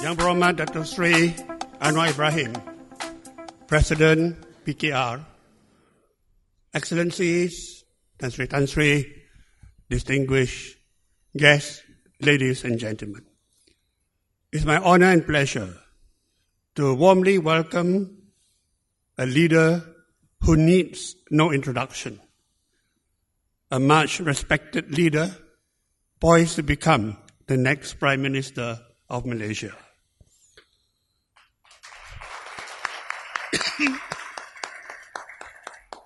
Yang Berhormat Dato Seri Anwar Ibrahim, President PKR, Excellencies, Tan Sri, distinguished guests, ladies and gentlemen. It's my honor and pleasure to warmly welcome a leader who needs no introduction, a much respected leader poised to become the next Prime Minister of Malaysia.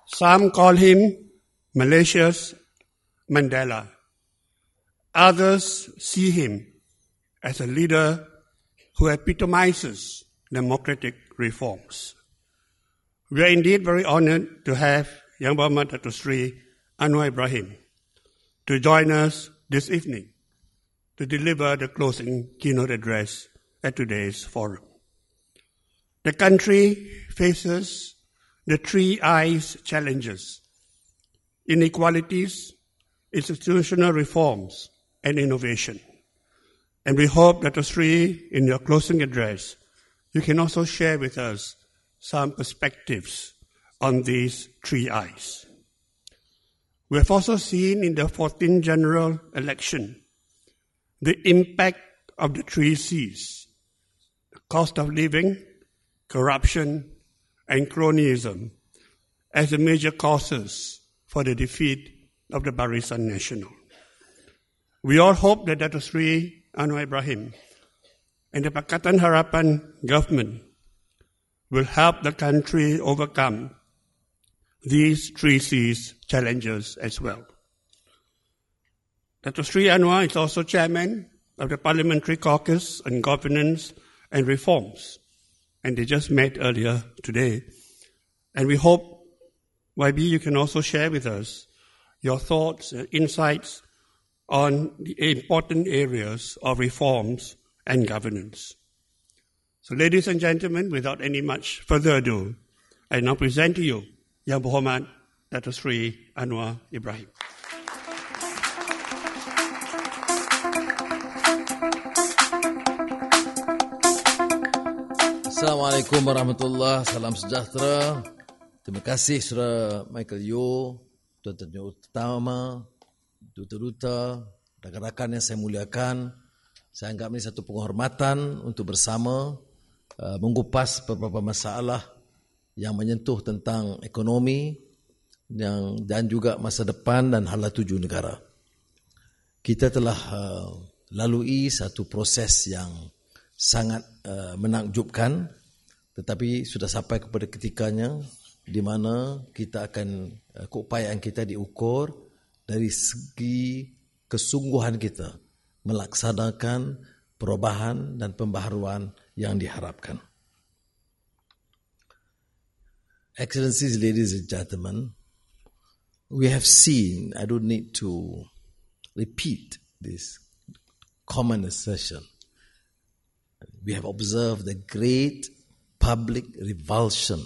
Some call him Malaysia's Mandela. Others see him as a leader who epitomizes democratic reforms. We are indeed very honored to have Yang Berhormat Dato Seri Anwar Ibrahim to join us this evening to deliver the closing keynote address at today's forum. The country faces the three I's challenges: inequalities, institutional reforms, and innovation. And we hope that, Sri, in your closing address, you can also share with us some perspectives on these three I's. We have also seen in the 14th general election the impact of the three C's: the cost of living, corruption, and cronyism as the major causes for the defeat of the Barisan Nasional. We all hope that Dato Seri Anwar Ibrahim and the Pakatan Harapan government will help the country overcome these three C's challenges as well. Dato Seri Anwar is also chairman of the Parliamentary Caucus on Governance and Reforms, and they just met earlier today. And we hope, YB, you can also share with us your thoughts and insights on the important areas of reforms and governance. So, ladies and gentlemen, without any much further ado, I now present to you Yang Berhormat Dato Seri Anwar Ibrahim. Assalamualaikum warahmatullahi wabarakatuh. Salam sejahtera. Terima kasih Saudara Michael Yeo, Tuan-Tuan Utama, Duta-Duta, rakan-rakan yang saya muliakan. Saya anggap ini satu penghormatan untuk bersama mengupas beberapa masalah yang menyentuh tentang ekonomi dan juga masa depan dan hala tuju negara. Kita telah lalui satu proses yang sangat menakjubkan, tetapi sudah sampai kepada ketikanya di mana kita akan keupayaan kita diukur dari segi kesungguhan kita melaksanakan perubahan dan pembaharuan yang diharapkan. Excellencies, ladies and gentlemen, we have seen, I don't need to repeat this common assertion, we have observed the great public revulsion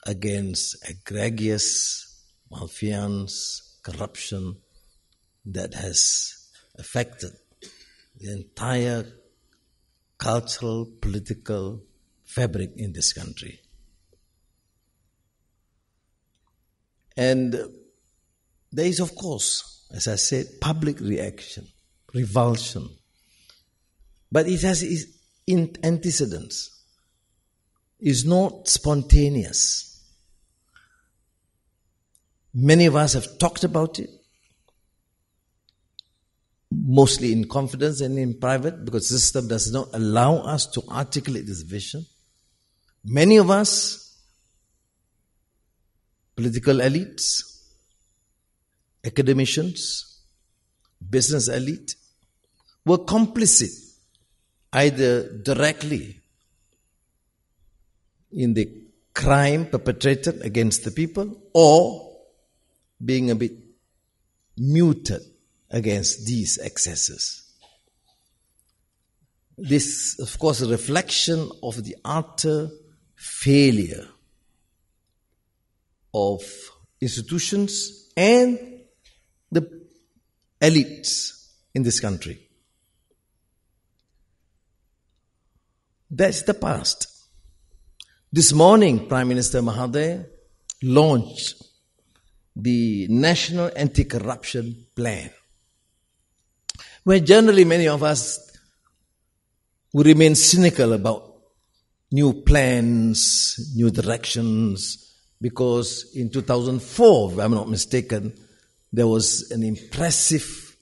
against egregious malfeasance, corruption that has affected the entire cultural, political fabric in this country. And there is, of course, as I said, public reaction, revulsion. But it has its antecedents. It's not spontaneous. Many of us have talked about it, mostly in confidence and in private, because the system does not allow us to articulate this vision. Many of us, political elites, academicians, business elite, were complicit either directly in the crime perpetrated against the people or being a bit muted against these excesses. This, of course, a reflection of the utter failure of institutions and the elites in this country. That's the past. This morning, Prime Minister Mahathir launched the National Anti-Corruption Plan, where generally many of us would remain cynical about new plans, new directions, because in 2004, if I'm not mistaken, there was an impressive,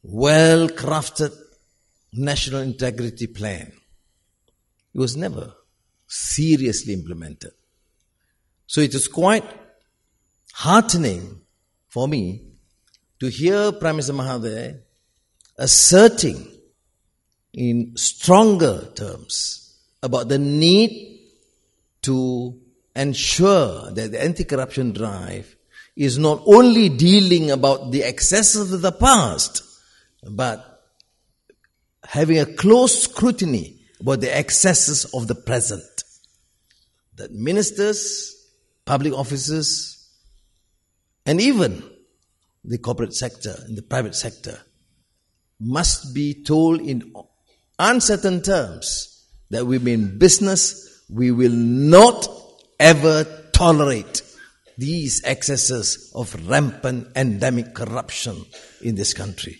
well-crafted national integrity plan. It was never seriously implemented. So it is quite heartening for me to hear Prime Minister Mahathir asserting in stronger terms about the need to ensure that the anti-corruption drive is not only dealing about the excesses of the past, but having a close scrutiny about the excesses of the present. That ministers, public officers, and even the corporate sector and the private sector must be told in uncertain terms that we mean business, we will not ever tolerate these excesses of rampant endemic corruption in this country.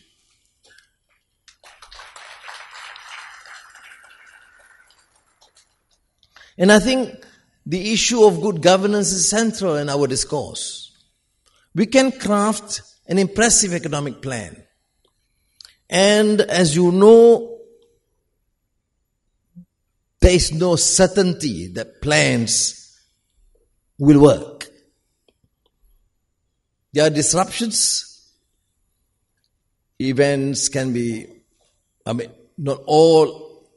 And I think the issue of good governance is central in our discourse. We can craft an impressive economic plan. And as you know, there is no certainty that plans will work. There are disruptions. Events can be, not all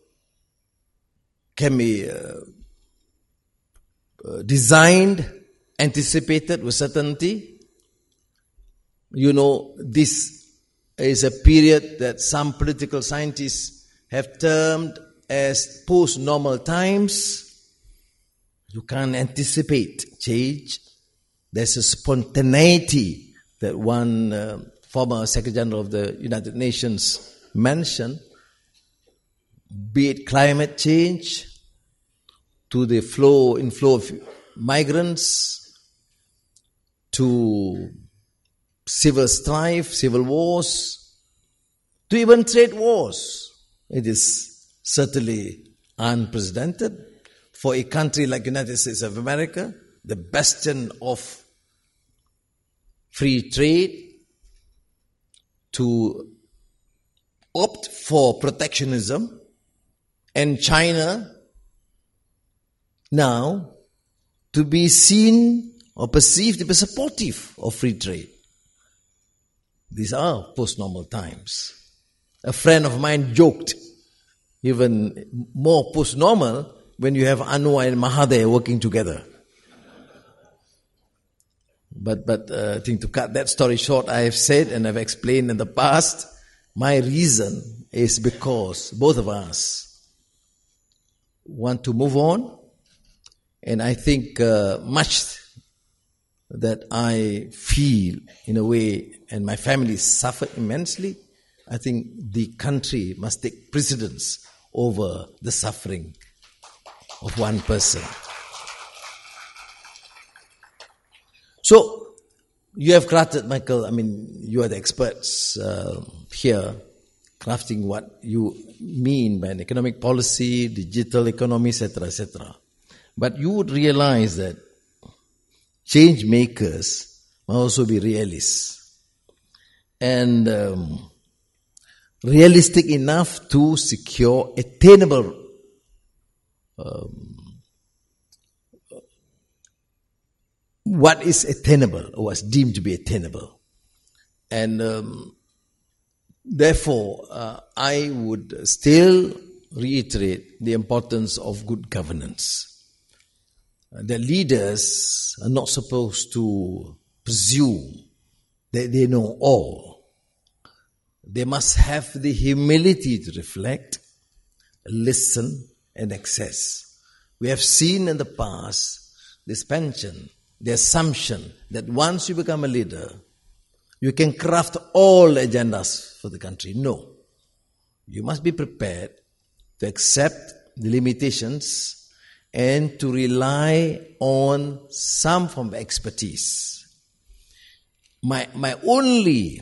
can be designed, anticipated with certainty. You know, this is a period that some political scientists have termed as post-normal times. You can't anticipate change. There's a spontaneity that one former Secretary General of the United Nations mentioned, be it climate change, to the inflow of migrants, to civil strife, civil wars, to even trade wars. It is certainly unprecedented for a country like the United States of America, the bastion of free trade, to opt for protectionism, and China now to be seen or perceived to be supportive of free trade. These are post-normal times. A friend of mine joked, even more post-normal when you have Anwar and Mahathir working together. But I think to cut that story short, I have said and I've explained in the past, my reason is because both of us want to move on. And I think much that I feel in a way, and my family suffered immensely, I think the country must take precedence over the suffering of one person. So, you have crafted, Michael, you are the experts here, crafting what you mean by an economic policy, digital economy, etc., etc. But you would realize that change makers must also be realists. And realistic enough to secure attainable what is attainable or what's deemed to be attainable. And therefore, I would still reiterate the importance of good governance. The leaders are not supposed to presume that they know all. They must have the humility to reflect, listen, and access. We have seen in the past this pension, the assumption that once you become a leader, you can craft all agendas for the country. No. You must be prepared to accept the limitations and to rely on some form of expertise. My only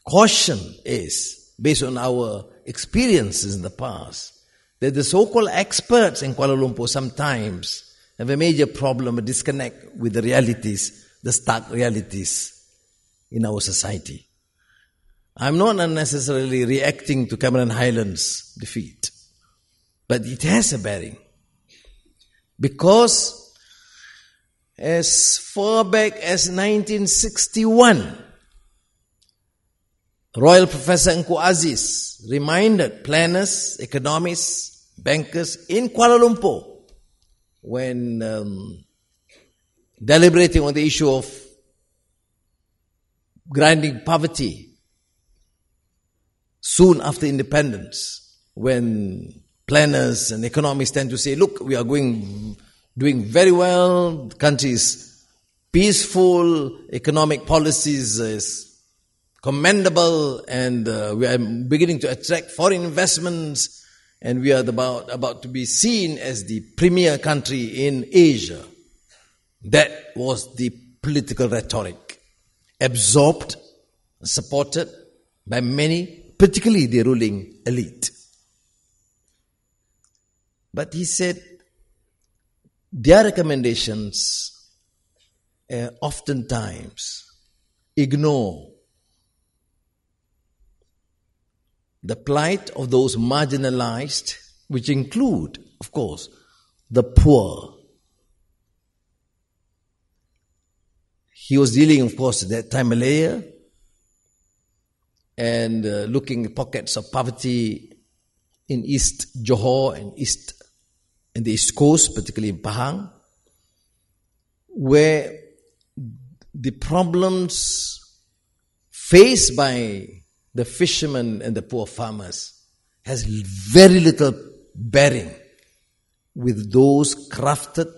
caution is, based on our experiences in the past, that the so-called experts in Kuala Lumpur sometimes have a major problem, a disconnect with the realities, the stark realities in our society. I'm not unnecessarily reacting to Cameron Highlands' defeat, but it has a bearing. Because as far back as 1961, Royal Professor Engku Aziz reminded planners, economists, bankers in Kuala Lumpur when deliberating on the issue of grinding poverty soon after independence, when planners and economists tend to say, look, we are doing very well, the country is peaceful, economic policies is commendable, and we are beginning to attract foreign investments, and we are about to be seen as the premier country in Asia. That was the political rhetoric, absorbed, supported by many, particularly the ruling elite. But he said their recommendations oftentimes ignore the plight of those marginalized, which include, of course, the poor. He was dealing, of course, at that time Malaya, and looking at pockets of poverty in East Johor and the East Coast, particularly in Pahang, where the problems faced by the fishermen and the poor farmers has very little bearing with those crafted,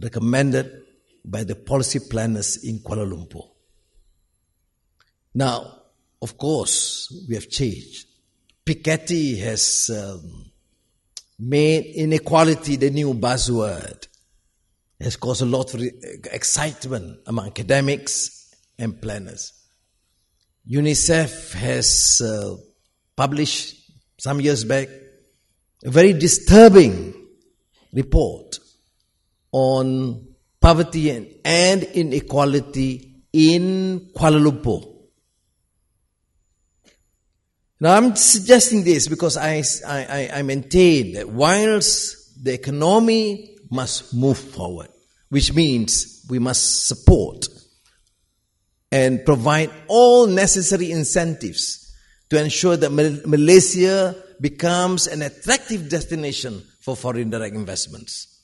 recommended by the policy planners in Kuala Lumpur. Now, of course, we have changed. Piketty has made inequality the new buzzword. It has caused a lot of excitement among academics and planners. UNICEF has published some years back a very disturbing report on poverty and inequality in Kuala Lumpur. Now I'm suggesting this because I maintain that whilst the economy must move forward, which means we must support and provide all necessary incentives to ensure that Malaysia becomes an attractive destination for foreign direct investments.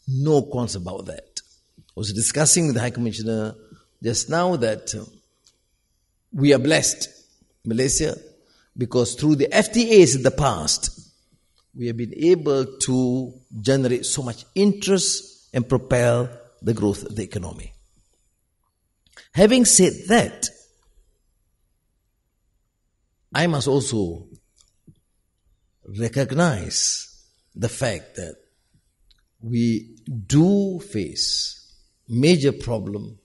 No qualms about that. I was discussing with the High Commissioner just now that we are blessed, Malaysia, because through the FTAs in the past, we have been able to generate so much interest and propel the growth of the economy. Having said that, I must also recognize the fact that we do face major problem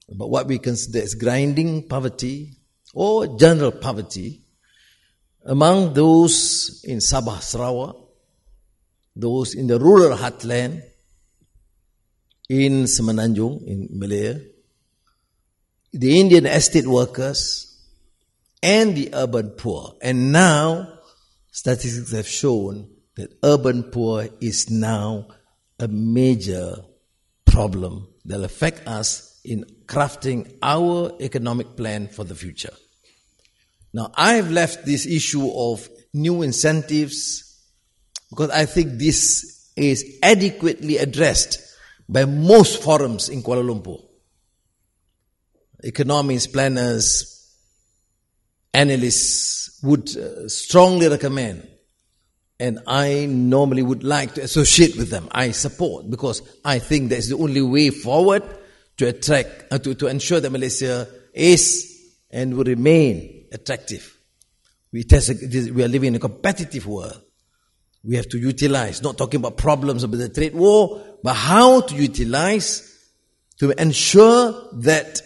about what we consider as grinding poverty or general poverty among those in Sabah, Sarawak, those in the rural heartland, in Semenanjung, in Malaya, the Indian estate workers, and the urban poor. And now, statistics have shown that urban poor is now a major problem that will affect us in crafting our economic plan for the future. Now, I have left this issue of new incentives because I think this is adequately addressed by most forums in Kuala Lumpur. Economists, planners, analysts would strongly recommend, and I normally would like to associate with them. I support, because I think that's the only way forward to attract, to ensure that Malaysia is and will remain attractive. We are living in a competitive world. we have to utilize, not talking about problems about the trade war, but how to utilize to ensure that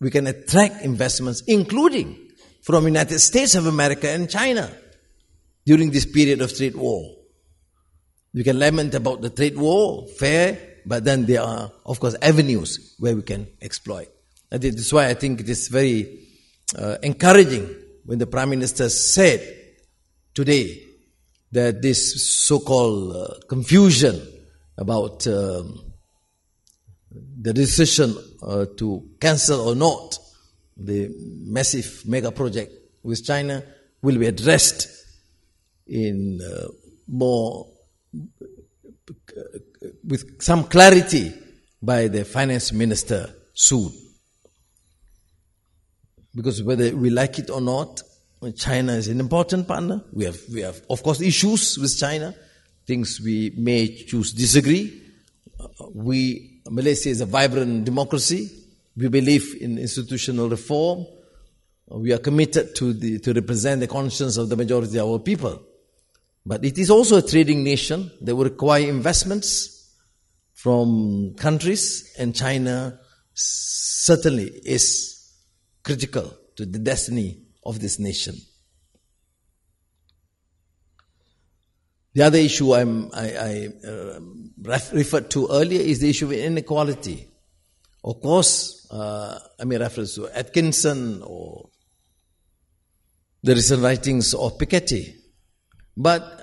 we can attract investments, including from United States of America and China during this period of trade war. We can lament about the trade war, fair, but then there are, of course, avenues where we can exploit. And this is why I think it is very encouraging when the Prime Minister said today that this so-called confusion about the decision to cancel or not the massive mega project with China will be addressed in more with some clarity by the Finance Minister soon. Because whether we like it or not, China is an important partner. We have of course issues with China, things we may choose disagree. Malaysia is a vibrant democracy. We believe in institutional reform. We are committed to represent the conscience of the majority of our people. But it is also a trading nation that will require investments from countries, and China certainly is critical to the destiny of this nation. The other issue I referred to earlier is the issue of inequality. Of course, I made reference to Atkinson or the recent writings of Piketty. But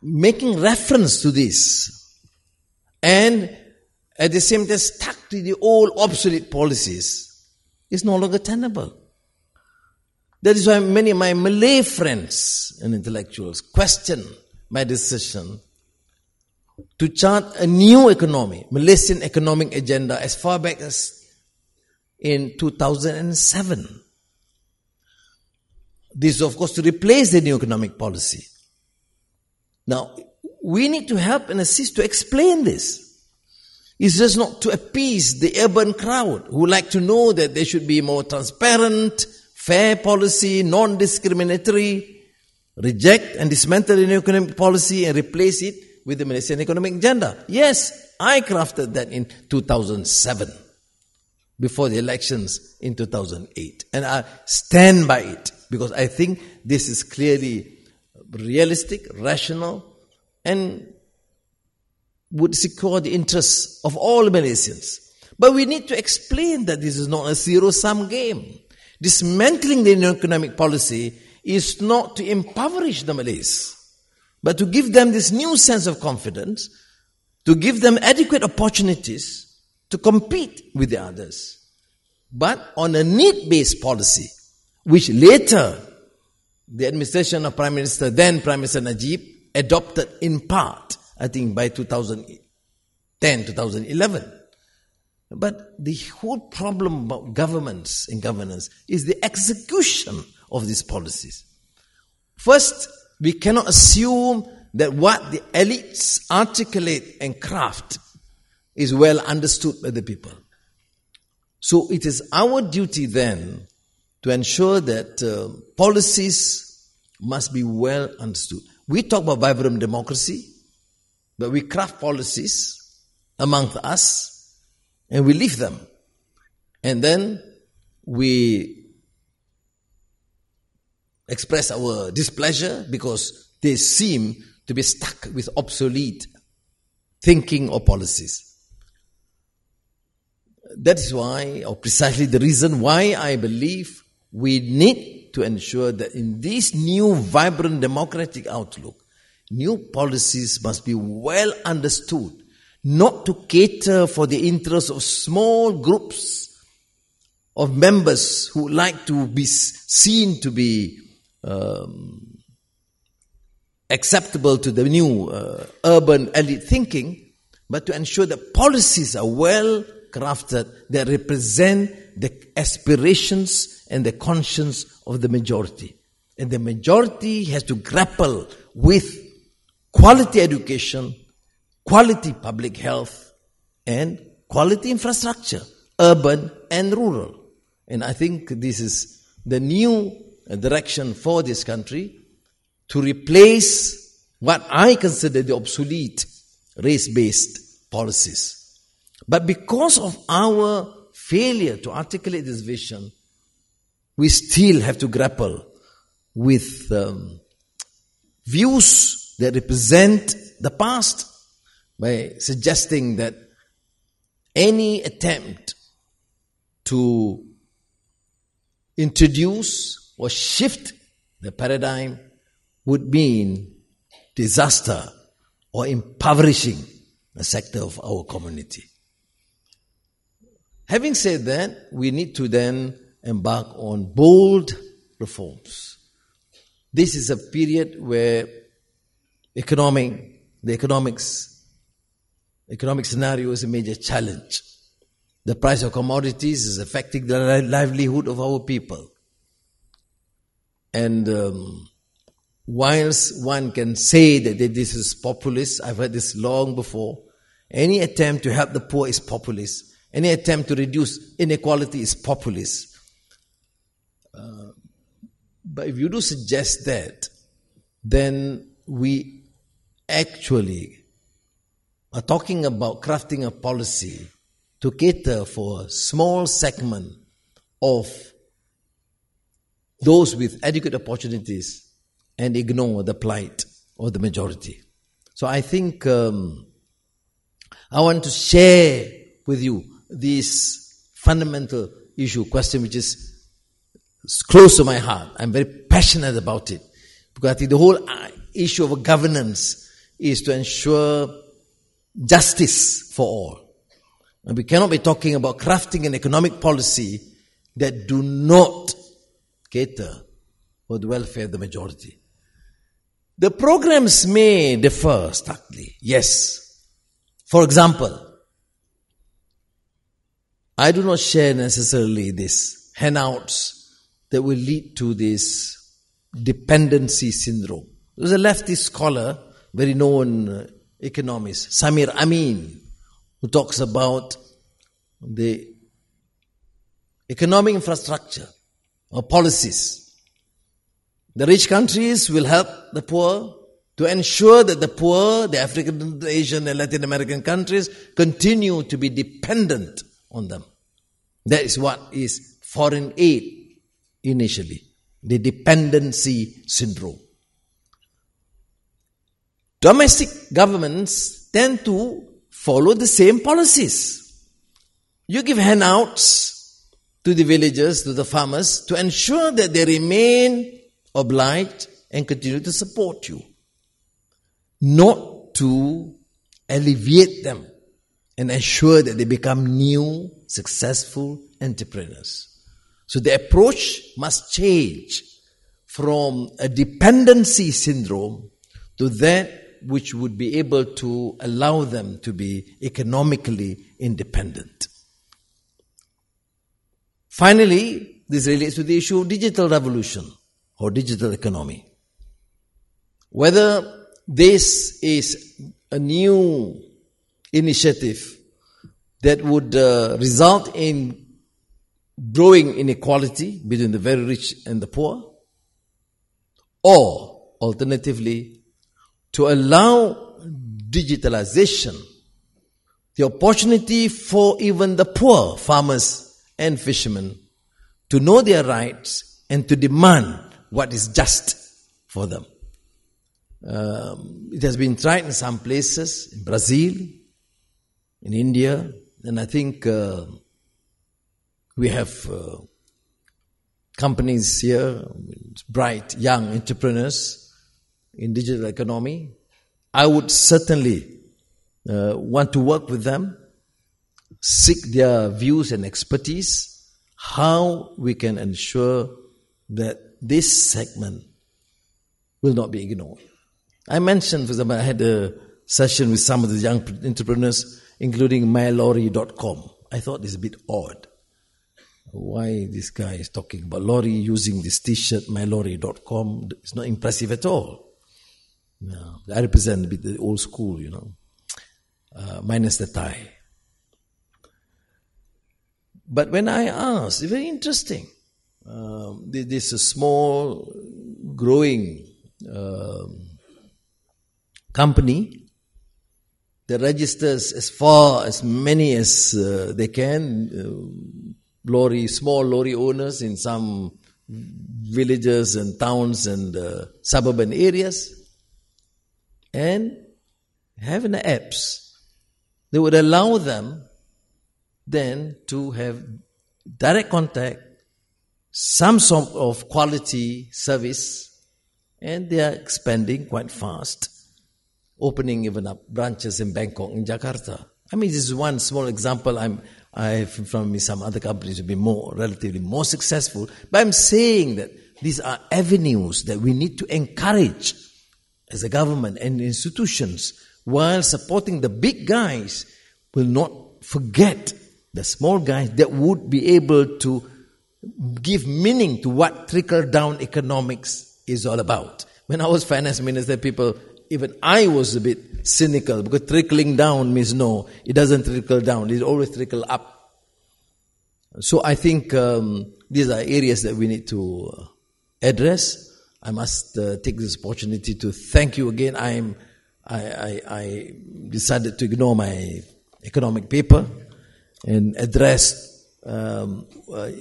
making reference to this and at the same time stuck to the old obsolete policies is no longer tenable. That is why many of my Malay friends and intellectuals question my decision to chart a new economy, Malaysian economic agenda, as far back as in 2007. This is, of course, to replace the new economic policy. Now, we need to help and assist to explain this. It's just not to appease the urban crowd who like to know that there should be more transparent, fair policy, non-discriminatory, reject and dismantle the new economic policy and replace it with the Malaysian economic agenda. Yes, I crafted that in 2007, before the elections in 2008. And I stand by it, because I think this is clearly realistic, rational, and would secure the interests of all Malaysians. But we need to explain that this is not a zero-sum game. Dismantling the new economic policy is not to impoverish the Malays, but to give them this new sense of confidence, to give them adequate opportunities to compete with the others, but on a need-based policy, which later the administration of then Prime Minister Najib adopted in part, I think by 2010, 2011. But the whole problem about governments and governance is the execution of these policies. First, we cannot assume that what the elites articulate and craft is well understood by the people. So it is our duty then to ensure that policies must be well understood. We talk about vibrant democracy, but we craft policies amongst us and we leave them. And then we express our displeasure because they seem to be stuck with obsolete thinking or policies. That is why, or precisely the reason why I believe we need to ensure that in this new vibrant democratic outlook, new policies must be well understood, not to cater for the interests of small groups of members who like to be seen to be acceptable to the new urban elite thinking, but to ensure that policies are well crafted that represent the aspirations and the conscience of the majority. And the majority has to grapple with quality education, quality public health, and quality infrastructure, urban and rural. And I think this is the new direction for this country. to replace what I consider the obsolete race-based policies. But because of our failure to articulate this vision, we still have to grapple with views that represent the past by suggesting that any attempt to introduce or shift the paradigm would mean disaster or impoverishing a sector of our community. Having said that, we need to then embark on bold reforms. This is a period where the economic scenario is a major challenge. The price of commodities is affecting the livelihood of our people. And whilst one can say that this is populist, I've heard this long before, any attempt to help the poor is populist. Any attempt to reduce inequality is populist. But if you do suggest that, then we actually are talking about crafting a policy to cater for a small segment of those with adequate opportunities and ignore the plight of the majority. So I think I want to share with you this fundamental question which is close to my heart. I'm very passionate about it because I think the whole issue of governance is to ensure justice for all. And we cannot be talking about crafting an economic policy that do not cater for the welfare of the majority. The programs may differ starkly, yes. For example, I do not share necessarily this handouts that will lead to this dependency syndrome. There's a leftist scholar, very known economist, Samir Amin, who talks about the economic infrastructure or policies. The rich countries will help the poor to ensure that the poor, the African, the Asian and Latin American countries continue to be dependent on them. That is what is foreign aid initially, the dependency syndrome. Domestic governments tend to follow the same policies. You give handouts to the villagers, to the farmers, to ensure that they remain obliged and continue to support you, not to alleviate them and ensure that they become new, successful entrepreneurs. So the approach must change from a dependency syndrome to that which would be able to allow them to be economically independent. Finally, this relates to the issue of digital revolution or digital economy. Whether this is a new initiative that would result in growing inequality between the very rich and the poor, or alternatively, to allow digitalization, the opportunity for even the poor farmers and fishermen to know their rights and to demand what is just for them. It has been tried in some places, in Brazil, in India, and I think we have companies here, bright young entrepreneurs in digital economy. I would certainly want to work with them, seek their views and expertise, how we can ensure that this segment will not be ignored. I mentioned, for example, I had a session with some of the young entrepreneurs, including mylorry.com. I thought this is a bit odd. Why this guy is talking about lorry using this t-shirt, mylorry.com. It's not impressive at all. No, I represent a bit the old school, minus the tie. But when I asked, it's very interesting. This is a small, growing company that registers as many as they can, small lorry owners in some villages and towns and suburban areas, and having the apps that would allow them then to have direct contact, some sort of quality service, and they are expanding quite fast, opening even up branches in Bangkok and Jakarta. I mean, this is one small example. I have in front of me some other companies will be relatively more successful, but I'm saying that these are avenues that we need to encourage as a government and institutions, while supporting the big guys, will not forget the small guys that would be able to give meaning to what trickle-down economics is all about. When I was finance minister, even I was a bit cynical, because trickling down means no, it doesn't trickle down, it always trickle up. So I think these are areas that we need to address. I must take this opportunity to thank you again. I decided to ignore my economic paper and address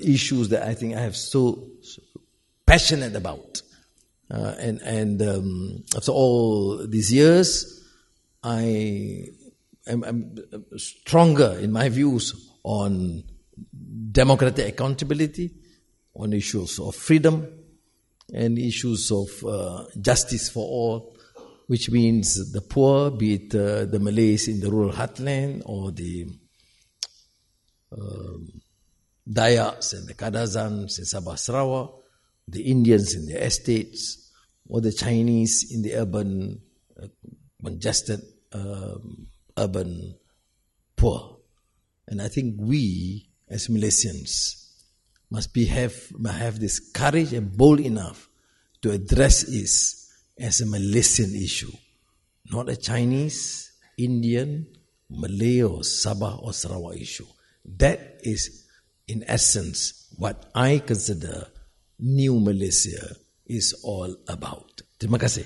issues that I think I have so passionate about. And after all these years, I am stronger in my views on democratic accountability, on issues of freedom, and issues of justice for all, which means the poor, be it the Malays in the rural heartland or the Dayaks and the Kadazans in Sabah Sarawak, the Indians in the estates, or the Chinese in the urban, congested urban poor. And I think we, as Malaysians, must have this courage and bold enough to address this as a Malaysian issue, not a Chinese, Indian, Malay or Sabah or Sarawak issue. That is, in essence, what I consider New Malaysia is all about. Terima kasih.